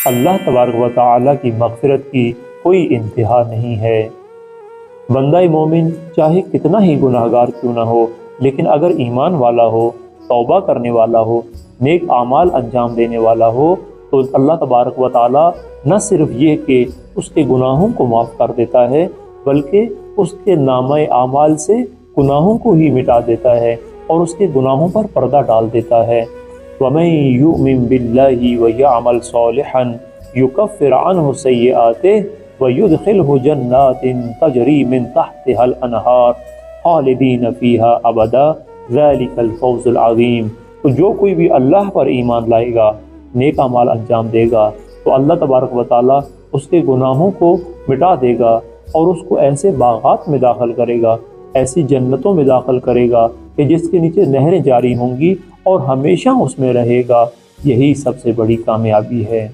اللہ تبارک و تعالیٰ کی مغفرت کی کوئی انتہا نہیں ہے۔ بندہ مومن چاہے کتنا ہی گناہگار کیوں نہ ہو، لیکن اگر ایمان والا ہو، توبہ کرنے والا ہو، نیک اعمال انجام دینے والا ہو، تو اللہ تبارک و تعالیٰ نہ صرف یہ کہ اس کے گناہوں کو معاف کر دیتا ہے، بلکہ اس کے نامہ اعمال سے گناہوں کو ہی مٹا دیتا ہے اور اس کے گناہوں پر پردہ ڈال دیتا ہے۔ وَمَن يُؤْمِن بِاللَّهِ وَيَعْمَلْ صَالِحًا يُكَفِّرْ عَنْهُ سَيِّئَاتِهِ وَيُدْخِلْهُ جَنَّاتٍ تَجْرِي مِن تَحْتِهَا الْأَنْهَارُ خَالِدِينَ فِيهَا أَبَدًا ذَلِكَ الْفَوْزُ الْعَظِيمُ۔ تو جو کوئی بھی اللہ پر ایمان لائے گا، نیک اعمال انجام دے گا، تو اللہ تبارک و تعالیٰ اس کے گناہوں کو مٹا دے گا اور اس کو ایسے باغات میں داخل کرے گا، ایسی جنتوں میں داخل کرے گا کہ جس کے نیچے نہریں جاری ہوں گی اور ہمیشہ اس میں رہے گا۔ یہی سب سے بڑی کامیابی ہے۔